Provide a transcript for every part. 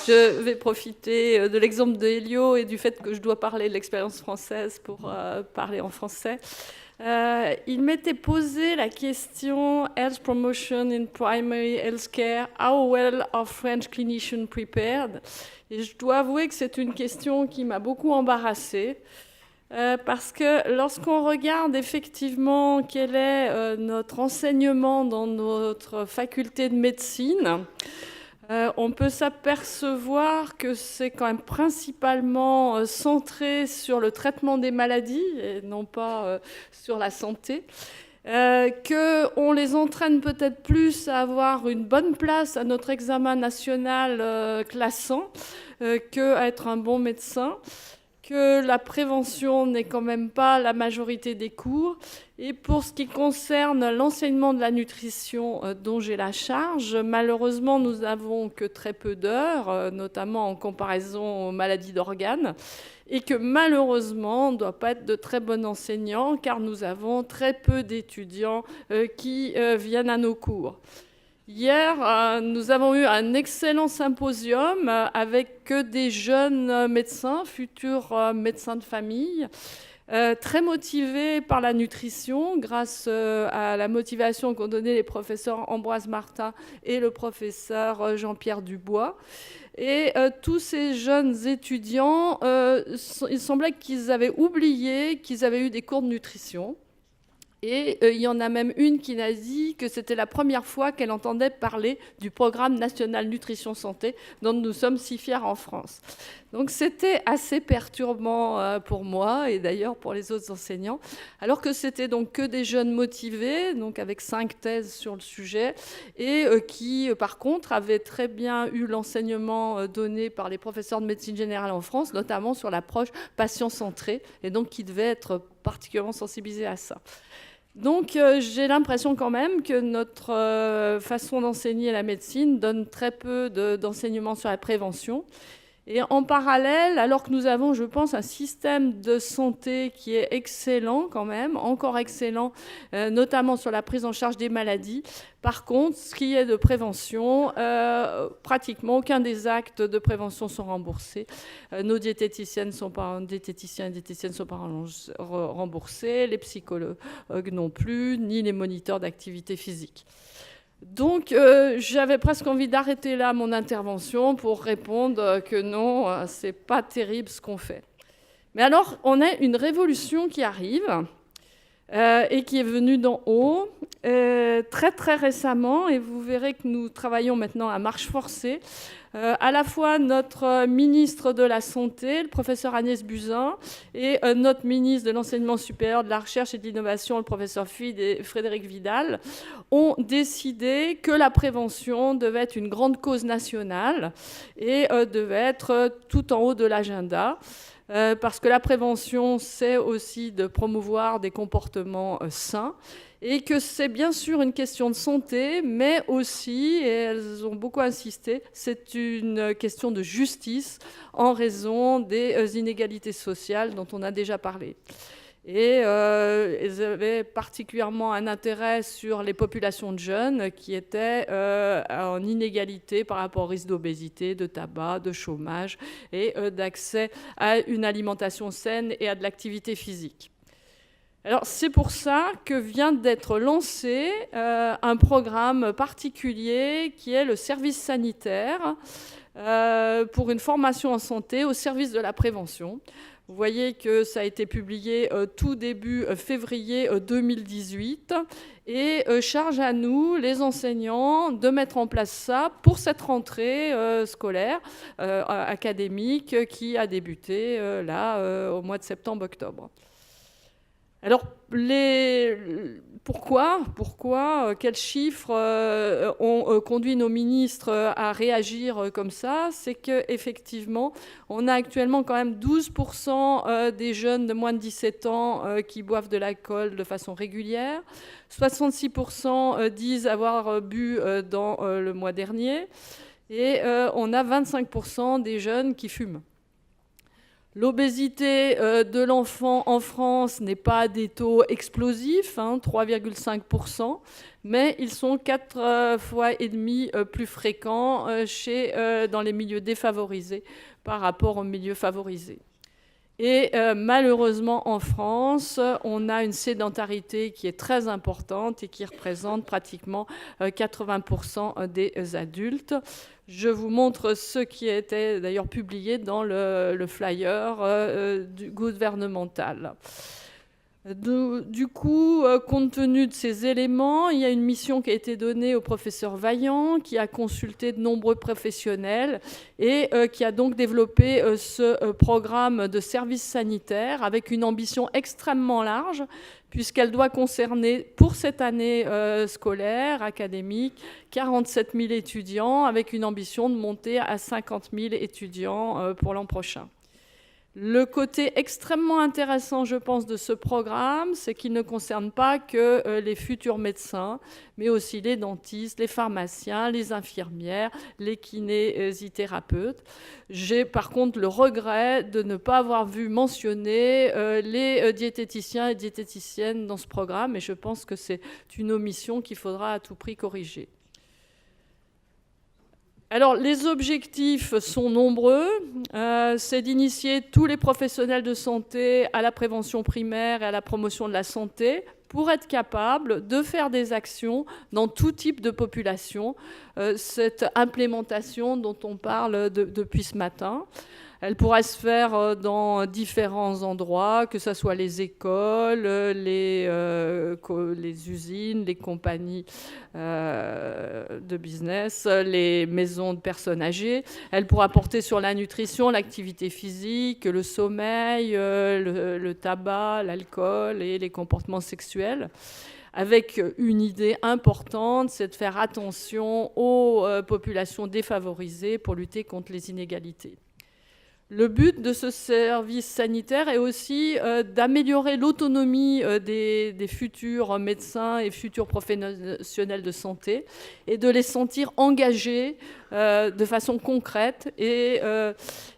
Je vais profiter de l'exemple de Elio et du fait que je dois parler de l'expérience française pour parler en français. Il m'était posé la question Health promotion in primary healthcare, how well are French clinicians prepared? Et je dois avouer que c'est une question qui m'a beaucoup embarrassée. Parce que lorsqu'on regarde effectivement quel est notre enseignement dans notre faculté de médecine, on peut s'apercevoir que c'est quand même principalement centré sur le traitement des maladies et non pas sur la santé. Qu'on les entraîne peut-être plus à avoir une bonne place à notre examen national classant qu'à être un bon médecin, que la prévention n'est quand même pas la majorité des cours. Et pour ce qui concerne l'enseignement de la nutrition dont j'ai la charge, malheureusement, nous n'avons que très peu d'heures, notamment en comparaison aux maladies d'organes, et que malheureusement, on ne doit pas être de très bons enseignants, car nous avons très peu d'étudiants qui viennent à nos cours. Hier, nous avons eu un excellent symposium avec que des jeunes médecins, futurs médecins de famille, très motivés par la nutrition grâce à la motivation qu'ont donnée les professeurs Ambroise Martin et le professeur Jean-Pierre Dubois. Et tous ces jeunes étudiants, il semblait qu'ils avaient oublié qu'ils avaient eu des cours de nutrition. Et il y en a même une qui a dit que c'était la première fois qu'elle entendait parler du programme national nutrition santé dont nous sommes si fiers en France. Donc c'était assez perturbant pour moi et d'ailleurs pour les autres enseignants, alors que c'était donc que des jeunes motivés, donc avec 5 thèses sur le sujet, et qui par contre avaient très bien eu l'enseignement donné par les professeurs de médecine générale en France, notamment sur l'approche patient-centrée, et donc qui devaient être particulièrement sensibilisés à ça. Donc j'ai l'impression quand même que notre façon d'enseigner la médecine donne très peu d'enseignement sur la prévention. Et en parallèle, alors que nous avons, je pense, un système de santé qui est excellent quand même, encore excellent, notamment sur la prise en charge des maladies. Par contre, ce qui est de prévention, pratiquement aucun des actes de prévention sont remboursés. Nos diététiciens et diététiciennes ne sont pas remboursés, les psychologues non plus, ni les moniteurs d'activité physique. Donc, j'avais presque envie d'arrêter là mon intervention pour répondre que non, c'est pas terrible ce qu'on fait. Mais alors, on a une révolution qui arrive et qui est venue d'en haut très très récemment, et vous verrez que nous travaillons maintenant à marche forcée. À la fois notre ministre de la Santé, le professeur Agnès Buzyn, et notre ministre de l'Enseignement supérieur, de la Recherche et de l'Innovation, le professeur Frédéric Vidal, ont décidé que la prévention devait être une grande cause nationale et devait être tout en haut de l'agenda. Parce que la prévention, c'est aussi de promouvoir des comportements sains, et que c'est bien sûr une question de santé, mais aussi, et elles ont beaucoup insisté, c'est une question de justice en raison des inégalités sociales dont on a déjà parlé. Et elles avaient particulièrement un intérêt sur les populations de jeunes qui étaient en inégalité par rapport au risque d'obésité, de tabac, de chômage et d'accès à une alimentation saine et à de l'activité physique. Alors c'est pour ça que vient d'être lancé un programme particulier qui est le service sanitaire pour une formation en santé au service de la prévention. Vous voyez que ça a été publié tout début février 2018 et charge à nous, les enseignants, de mettre en place ça pour cette rentrée scolaire académique qui a débuté là au mois de septembre-octobre. Alors, pourquoi quels chiffres ont conduit nos ministres à réagir comme ça? C'est qu'effectivement, on a actuellement quand même 12% des jeunes de moins de 17 ans qui boivent de l'alcool de façon régulière. 66% disent avoir bu dans le mois dernier. Et on a 25% des jeunes qui fument. L'obésité de l'enfant en France n'est pas à des taux explosifs, 3,5%, mais ils sont 4 fois et demi plus fréquents dans les milieux défavorisés par rapport aux milieux favorisés. Et malheureusement, en France, on a une sédentarité qui est très importante et qui représente pratiquement 80% des adultes. Je vous montre ce qui était d'ailleurs publié dans le flyer gouvernemental. Du coup, compte tenu de ces éléments, il y a une mission qui a été donnée au professeur Vaillant, qui a consulté de nombreux professionnels et qui a donc développé ce programme de service sanitaire avec une ambition extrêmement large, puisqu'elle doit concerner, pour cette année scolaire, académique, 47 000 étudiants, avec une ambition de monter à 50 000 étudiants pour l'an prochain. Le côté extrêmement intéressant, je pense, de ce programme, c'est qu'il ne concerne pas que les futurs médecins, mais aussi les dentistes, les pharmaciens, les infirmières, les kinésithérapeutes. J'ai par contre le regret de ne pas avoir vu mentionner les diététiciens et diététiciennes dans ce programme, et je pense que c'est une omission qu'il faudra à tout prix corriger. Alors, les objectifs sont nombreux. C'est d'initier tous les professionnels de santé à la prévention primaire et à la promotion de la santé pour être capable de faire des actions dans tout type de population. Cette implémentation dont on parle depuis ce matin, elle pourra se faire dans différents endroits, que ce soit les écoles, les usines, les compagnies de business, les maisons de personnes âgées. Elle pourra porter sur la nutrition, l'activité physique, le sommeil, le tabac, l'alcool et les comportements sexuels, avec une idée importante, c'est de faire attention aux populations défavorisées pour lutter contre les inégalités. Le but de ce service sanitaire est aussi d'améliorer l'autonomie des futurs médecins et futurs professionnels de santé et de les sentir engagés de façon concrète. Et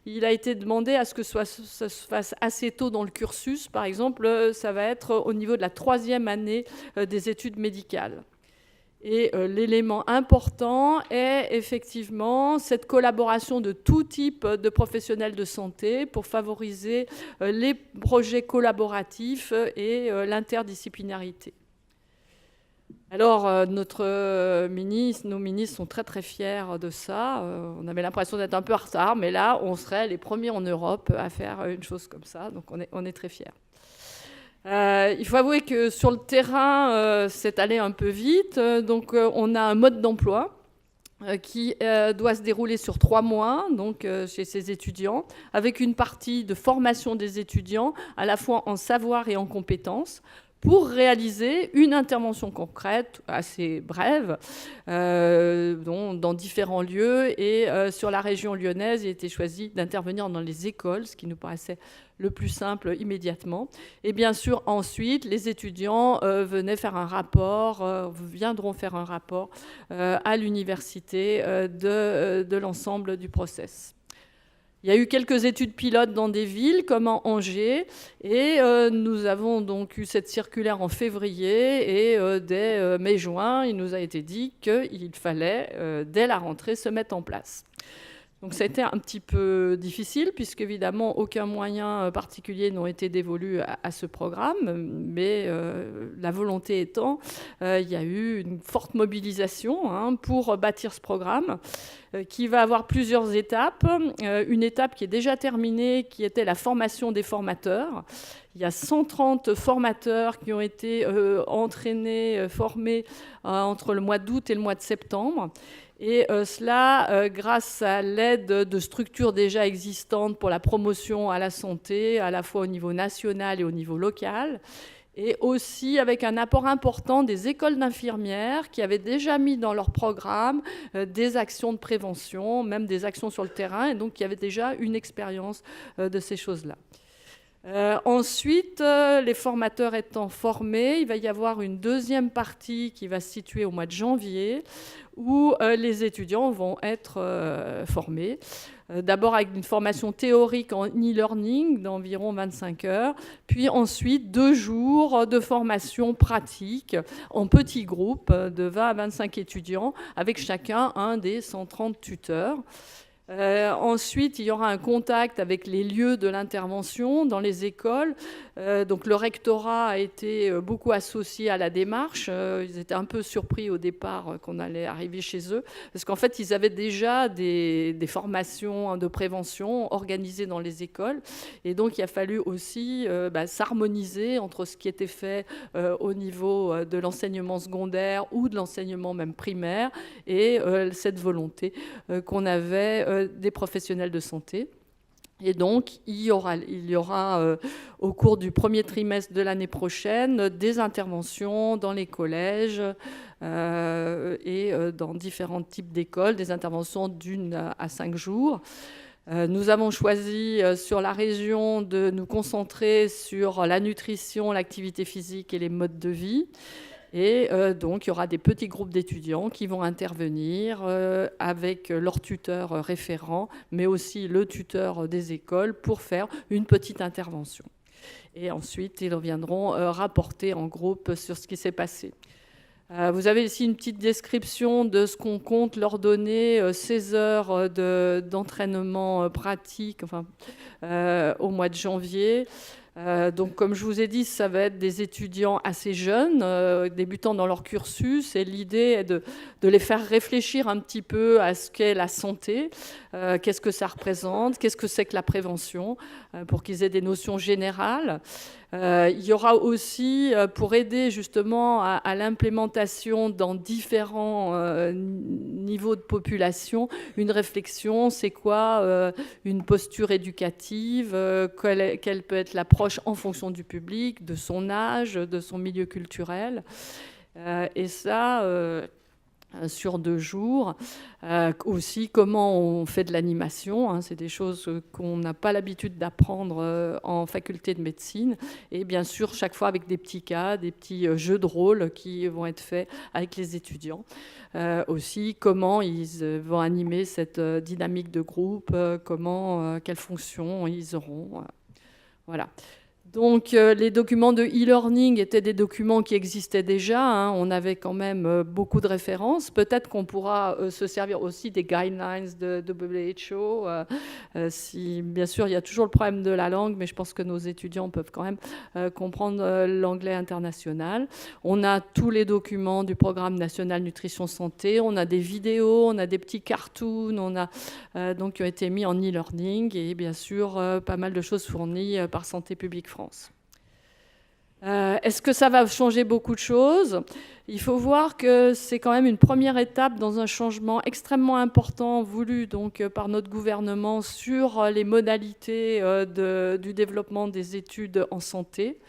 il a été demandé à ce que ça se fasse assez tôt dans le cursus. Par exemple, ça va être au niveau de la 3e année des études médicales. Et l'élément important est effectivement cette collaboration de tout type de professionnels de santé pour favoriser les projets collaboratifs et l'interdisciplinarité. Alors, nos ministres sont très très fiers de ça. On avait l'impression d'être un peu en retard, mais là, on serait les premiers en Europe à faire une chose comme ça. Donc, on est très fiers. Il faut avouer que sur le terrain, c'est allé un peu vite. Donc, on a un mode d'emploi qui doit se dérouler sur 3 mois, donc chez ces étudiants, avec une partie de formation des étudiants, à la fois en savoir et en compétences, pour réaliser une intervention concrète, assez brève, dans différents lieux. Et sur la région lyonnaise, il a été choisi d'intervenir dans les écoles, ce qui nous paraissait le plus simple immédiatement. Et bien sûr, ensuite, les étudiants viendront faire un rapport à l'université de l'ensemble du process. Il y a eu quelques études pilotes dans des villes comme en Angers, et nous avons donc eu cette circulaire en février, et dès mai-juin, il nous a été dit qu'il fallait, dès la rentrée, se mettre en place. Donc ça a été un petit peu difficile, puisqu'évidemment, aucun moyen particulier n'a été dévolu à ce programme, mais la volonté étant, il y a eu une forte mobilisation pour bâtir ce programme, qui va avoir plusieurs étapes. Une étape qui est déjà terminée, qui était la formation des formateurs. Il y a 130 formateurs qui ont été entraînés, formés entre le mois d'août et le mois de septembre. Et cela grâce à l'aide de structures déjà existantes pour la promotion à la santé, à la fois au niveau national et au niveau local, et aussi avec un apport important des écoles d'infirmières qui avaient déjà mis dans leur programme des actions de prévention, même des actions sur le terrain, et donc qui avaient déjà une expérience de ces choses-là. Ensuite, les formateurs étant formés, il va y avoir une deuxième partie qui va se situer au mois de janvier, où les étudiants vont être formés. D'abord avec une formation théorique en e-learning d'environ 25 heures, puis ensuite 2 jours de formation pratique en petits groupes de 20 à 25 étudiants, avec chacun un des 130 tuteurs. Ensuite, il y aura un contact avec les lieux de l'intervention dans les écoles. Donc le rectorat a été beaucoup associé à la démarche. Ils étaient un peu surpris au départ qu'on allait arriver chez eux, parce qu'en fait, ils avaient déjà des formations de prévention organisées dans les écoles. Et donc, il a fallu aussi s'harmoniser entre ce qui était fait au niveau de l'enseignement secondaire ou de l'enseignement même primaire et cette volonté qu'on avait des professionnels de santé. Et donc, il y aura au cours du premier trimestre de l'année prochaine des interventions dans les collèges et dans différents types d'écoles, des interventions d'1 à 5 jours. Nous avons choisi sur la région de nous concentrer sur la nutrition, l'activité physique et les modes de vie. Et donc, il y aura des petits groupes d'étudiants qui vont intervenir avec leur tuteur référent, mais aussi le tuteur des écoles pour faire une petite intervention. Et ensuite, ils reviendront rapporter en groupe sur ce qui s'est passé. Vous avez ici une petite description de ce qu'on compte leur donner, 16 heures d'entraînement pratique au mois de janvier. Donc, comme je vous ai dit, ça va être des étudiants assez jeunes, débutant dans leur cursus, et l'idée est de les faire réfléchir un petit peu à ce qu'est la santé, qu'est-ce que ça représente, qu'est-ce que c'est que la prévention, pour qu'ils aient des notions générales. Il y aura aussi, pour aider justement à l'implémentation dans différents niveaux de population, une réflexion, c'est quoi une posture éducative, quelle peut être l'approche en fonction du public, de son âge, de son milieu culturel. Et ça, sur 2 jours. Aussi, comment on fait de l'animation, hein, c'est des choses qu'on n'a pas l'habitude d'apprendre en faculté de médecine. Et bien sûr, chaque fois avec des petits cas, des petits jeux de rôle qui vont être faits avec les étudiants. Aussi, comment ils vont animer cette dynamique de groupe, quelles fonctions ils auront. Voilà. Donc, les documents de e-learning étaient des documents qui existaient déjà. Hein. On avait quand même beaucoup de références. Peut-être qu'on pourra se servir aussi des guidelines de WHO. Si, bien sûr, il y a toujours le problème de la langue, mais je pense que nos étudiants peuvent quand même comprendre l'anglais international. On a tous les documents du programme national nutrition santé. On a des vidéos, on a des petits cartoons, on a donc qui ont été mis en e-learning et bien sûr pas mal de choses fournies par Santé publique France. Est-ce que ça va changer beaucoup de choses ? Il faut voir que c'est quand même une première étape dans un changement extrêmement important voulu donc, par notre gouvernement sur les modalités du développement des études en santé,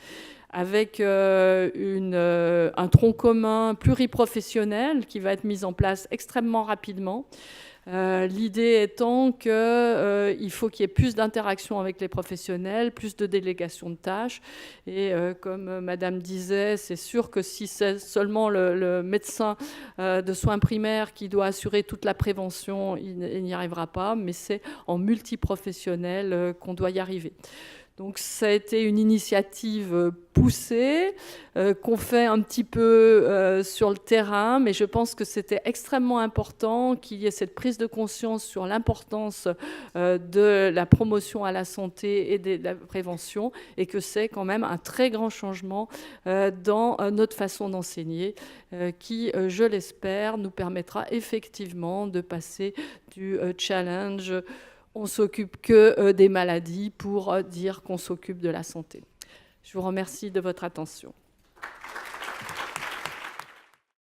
avec un tronc commun pluriprofessionnel qui va être mis en place extrêmement rapidement. L'idée étant qu'il faut qu'il y ait plus d'interaction avec les professionnels, plus de délégation de tâches. Et comme Madame disait, c'est sûr que si c'est seulement le médecin de soins primaires qui doit assurer toute la prévention, il n'y arrivera pas, mais c'est en multiprofessionnel qu'on doit y arriver. Donc ça a été une initiative poussée, qu'on fait un petit peu sur le terrain, mais je pense que c'était extrêmement important qu'il y ait cette prise de conscience sur l'importance de la promotion à la santé et de la prévention, et que c'est quand même un très grand changement dans notre façon d'enseigner, qui, je l'espère, nous permettra effectivement de passer du challenge on s'occupe que des maladies pour dire qu'on s'occupe de la santé. Je vous remercie de votre attention.